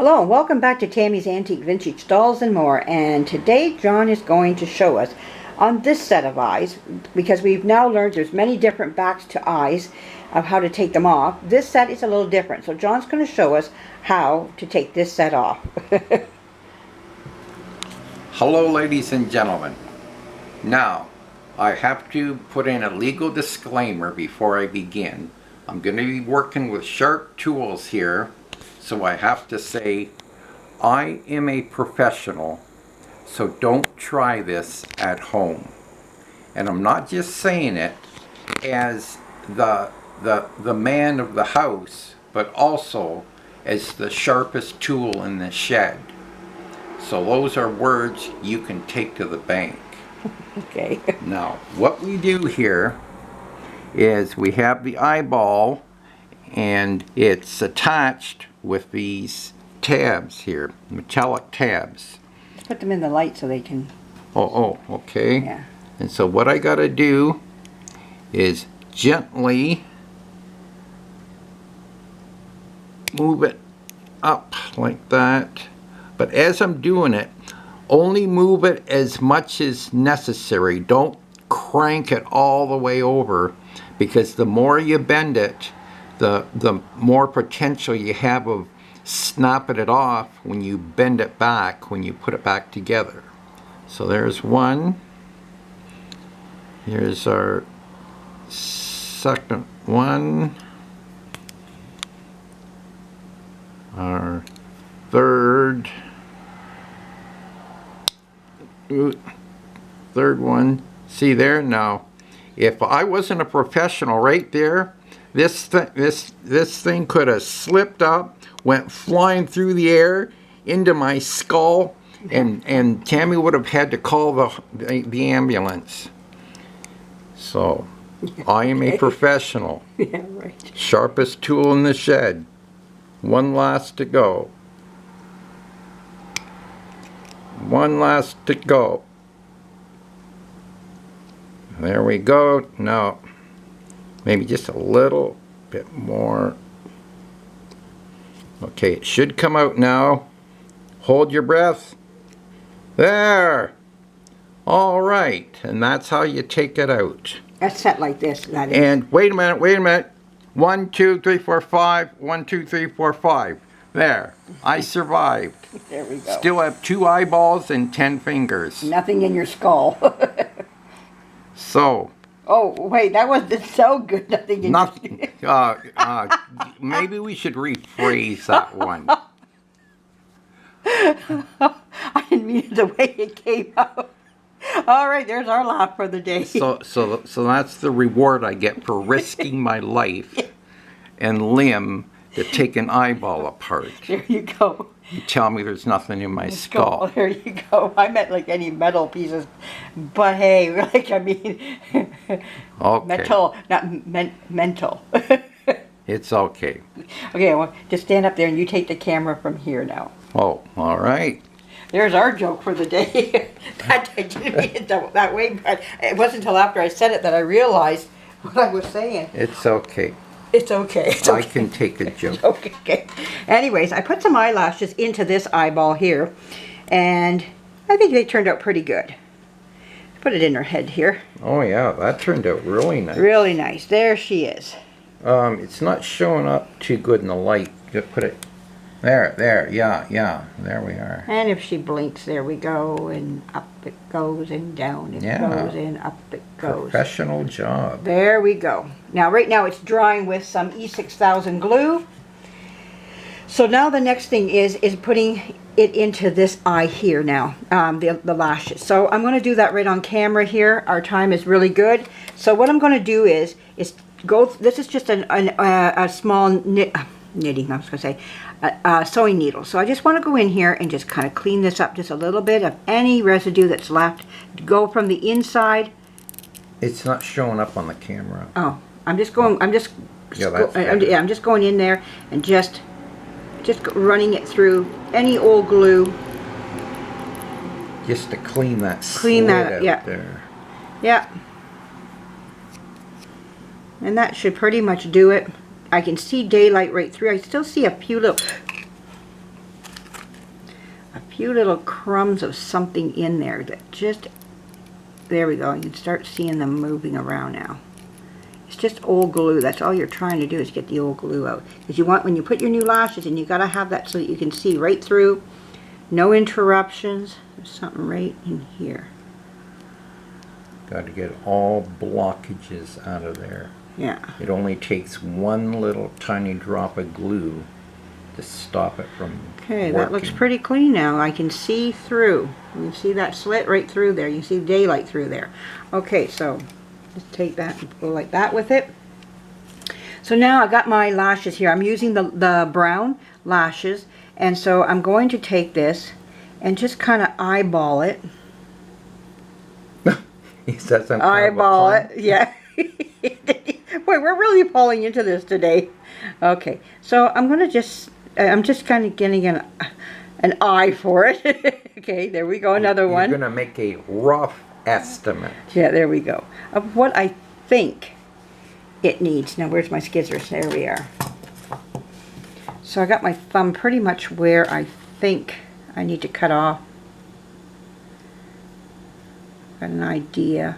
Hello and welcome back to Tammy's Antique Vintage Dolls and More, and today John is going to show us on this set of eyes, because we've now learned there's many different backs to eyes of how to take them off. This set is a little different, so John's going to show us how to take this set off. Hello ladies and gentlemen. Now, I have to put in a legal disclaimer before I begin. I'm going to be working with sharp tools here, so I have to say I am a professional, so don't try this at home. And I'm not just saying it as the man of the house, but also as the sharpest tool in the shed. So those are words you can take to the bank. Okay. Now, what we do here is we have the eyeball, and it's attached with these tabs here, metallic tabs. Let's put them in the light so they can... Okay. Yeah. And so what I gotta do is gently move it up like that. But as I'm doing it, only move it as much as necessary. Don't crank it all the way over, because the more you bend it, the more potential you have of snapping it off when you bend it back, when you put it back together. So there's one. Here's our second one. Our third one. See there? Now, if I wasn't a professional right there, this thing could have slipped up, went flying through the air into my skull, and Tammy would have had to call the ambulance. So, I am a professional. Yeah, right. Sharpest tool in the shed. One last to go. One last to go. There we go. Now, maybe just a little bit more. Okay, it should come out now. Hold your breath. There. All right, and that's how you take it out. That's set like this. That is. And wait a minute. 1, 2, 3, 4, 5. 1, 2, 3, 4, 5. There. I survived. There we go. Still have 2 eyeballs and 10 fingers. Nothing in your skull. So. Oh, wait, that wasn't so good. Nothing in Nothing. Maybe we should rephrase that one. I didn't mean it the way it came out. All right, there's our laugh for the day. So that's the reward I get for risking my life and limb to take an eyeball apart. There you go. You tell me there's nothing in my skull. There you go. I meant like any metal pieces, but hey, like I mean, Okay. metal, not mental. It's okay. Okay, well, just stand up there and you take the camera from here now. Oh, all right. There's our joke for the day. I didn't mean it that way, but it wasn't until after I said it that I realized what I was saying. It's okay. It's okay. It's okay. I can take a joke. Okay. Anyways, I put some eyelashes into this eyeball here, and I think they turned out pretty good. Put it in her head here. Oh yeah, that turned out really nice. Really nice. There she is. It's not showing up too good in the light. Just put it there. Yeah. There we are. And if she blinks, there we go, and up it goes, and down it goes, and up it goes. Professional job. There we go. Now, right now it's drying with some E6000 glue. So now the next thing is putting it into this eye here now, the lashes. So I'm going to do that right on camera here. Our time is really good. So what I'm going to do is go. This is just a small knitting. I was going to say sewing needle. So I just want to go in here and just kind of clean this up just a little bit of any residue that's left. Go from the inside. It's not showing up on the camera. Oh, I'm just going. I'm just. Yeah, that's yeah, I'm just going in there and just running it through any old glue. Just to clean that. Clean that up, yeah. There. Yeah. And that should pretty much do it. I can see daylight right through. I still see a few little a few little crumbs of something in there that just, there we go. You can start seeing them moving around now. It's just old glue. That's all you're trying to do is get the old glue out. Because you want, when you put your new lashes in, you got to have that so that you can see right through. No interruptions. There's something right in here. Got to get all blockages out of there. Yeah. It only takes one little tiny drop of glue to stop it from Okay, working. that looks pretty clean now. I can see through. You can see that slit right through there. You can see daylight through there. Okay, so just take that and go like that with it. So now I got my lashes here. I'm using the brown lashes, and so I'm going to take this and just kind of eyeball it. He says some kind of a Eyeball pun. it, yeah. Boy, we're really falling into this today. Okay, so I'm just kind of getting an eye for it. Okay, there we go, another one. You're gonna make a rough estimate. Yeah, there we go. Of what I think it needs. Now, where's my scissors? There we are. So I got my thumb pretty much where I think I need to cut off. Got an idea.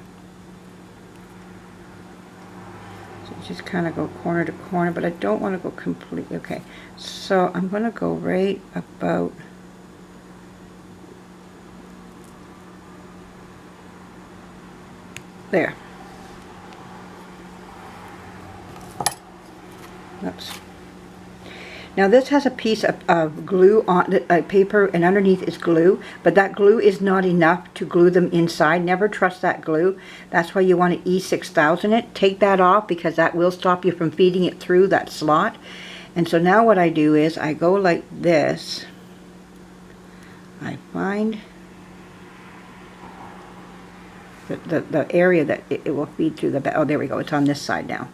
So just kind of go corner to corner, but I don't want to go completely. Okay, so I'm going to go right about there. Oops. Now this has a piece of glue on paper, and underneath is glue, but that glue is not enough to glue them inside. Never trust that glue. That's why you want to E6000 it. Take that off because that will stop you from feeding it through that slot. And so now what I do is I go like this. I find the area that it will feed through the, oh, there we go. It's on this side now.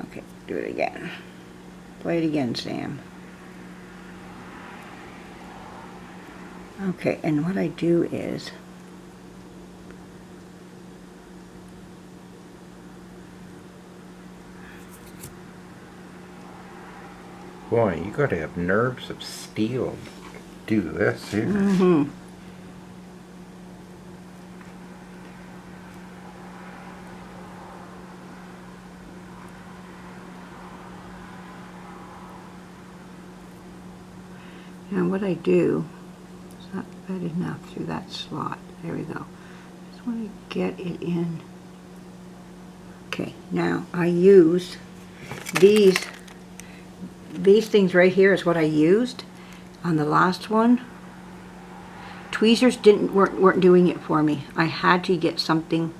Okay, do it again. Play it again, Sam. Okay, and what I do is Boy, you gotta have nerves of steel to do this here. mm-hmm. And what I do, it's not fed enough through that slot. There we go. Just want to get it in. Okay, now I use these things right here is what I used on the last one. Tweezers weren't doing it for me. I had to get something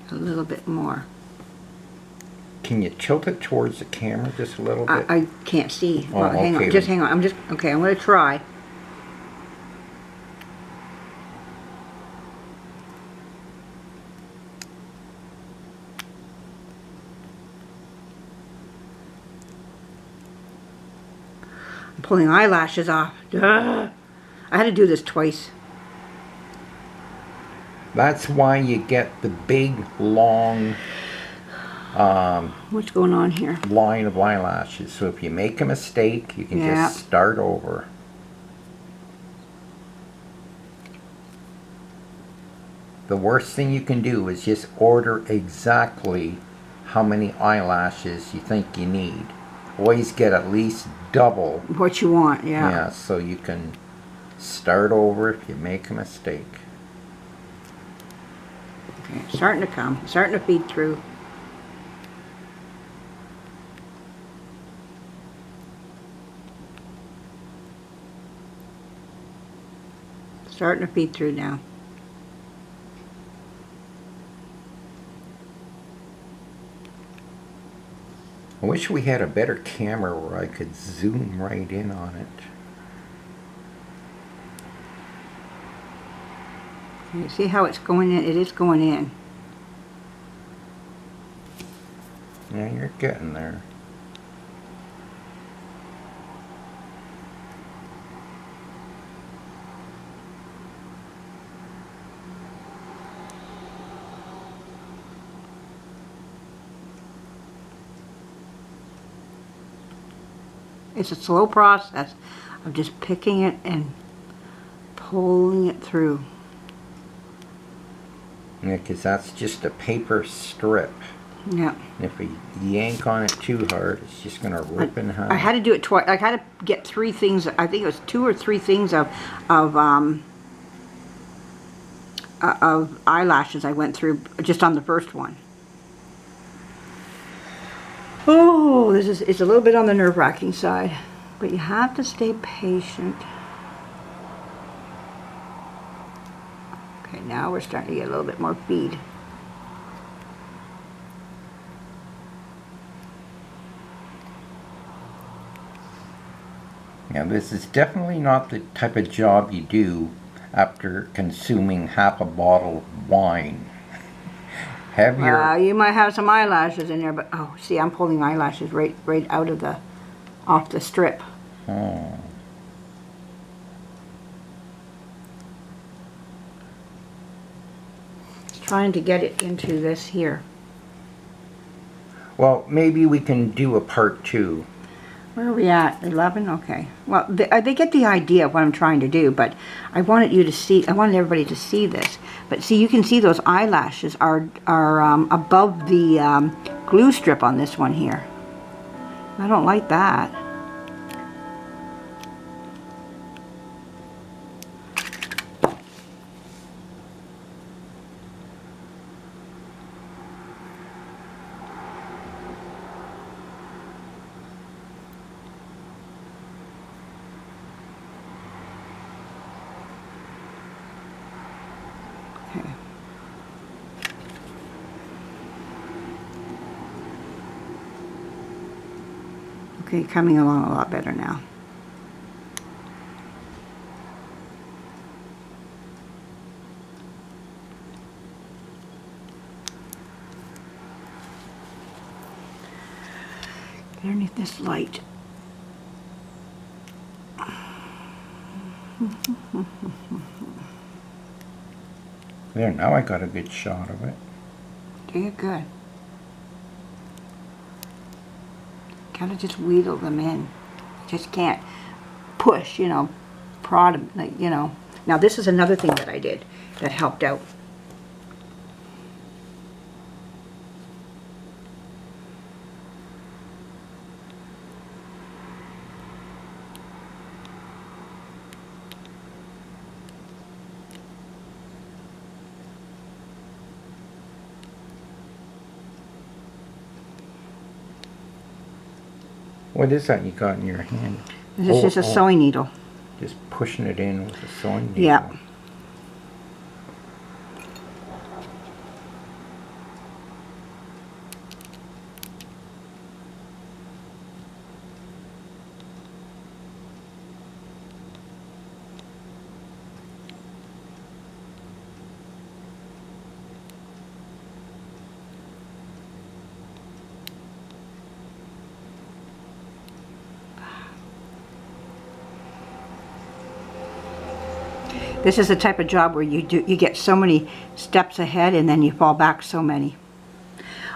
a little bit more. Can you tilt it towards the camera just a little bit? I can't see. Oh, Well, hang okay. on. Just hang on. Okay, I'm going to try. I'm pulling eyelashes off. Duh. I had to do this twice. That's why you get the big, long What's going on here? line of eyelashes. So if you make a mistake, you can Yeah. just start over. The worst thing you can do is just order exactly how many eyelashes you think you need. Always get at least double. What you want, yeah. Yeah, so you can start over if you make a mistake. Okay, it's starting to come. It's starting to feed through. Starting to feed through now. I wish we had a better camera where I could zoom right in on it. You see how it's going in? It is going in. Yeah, you're getting there. It's a slow process. of just picking it and pulling it through. Yeah, because that's just a paper strip. Yeah. And if we yank on it too hard, it's just going to rip in half. I had to do it twice. I had to get 3 things. I think it was 2 or 3 things of eyelashes I went through just on the first one. Oh, it's a little bit on the nerve-wracking side, but you have to stay patient. Okay, now we're starting to get a little bit more bead. Now, this is definitely not the type of job you do after consuming half a bottle of wine. Have your... You might have some eyelashes in there, but oh, see, I'm pulling eyelashes right out of off the strip. Oh. Just trying to get it into this here. Well, maybe we can do a part 2. Where are we at? 11? Okay. Well, they get the idea of what I'm trying to do, but I wanted you to see, I wanted everybody to see this. But see, you can see those eyelashes are above the glue strip on this one here. I don't like that. Okay. Okay, coming along a lot better now. Underneath this light. There, now I got a good shot of it. Okay, good. Kind of just wheedle them in. Just can't push, you know, prod them, like, you know. Now this is another thing that I did that helped out. What is that you got in your hand? This is just a sewing needle. Just pushing it in with a sewing needle. Yeah. This is the type of job where you get so many steps ahead and then you fall back so many.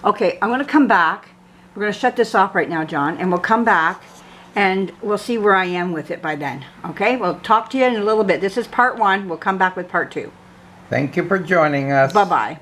Okay, I'm going to come back. We're going to shut this off right now, John, and we'll come back and we'll see where I am with it by then. Okay, we'll talk to you in a little bit. This is part 1. We'll come back with part 2. Thank you for joining us. Bye-bye.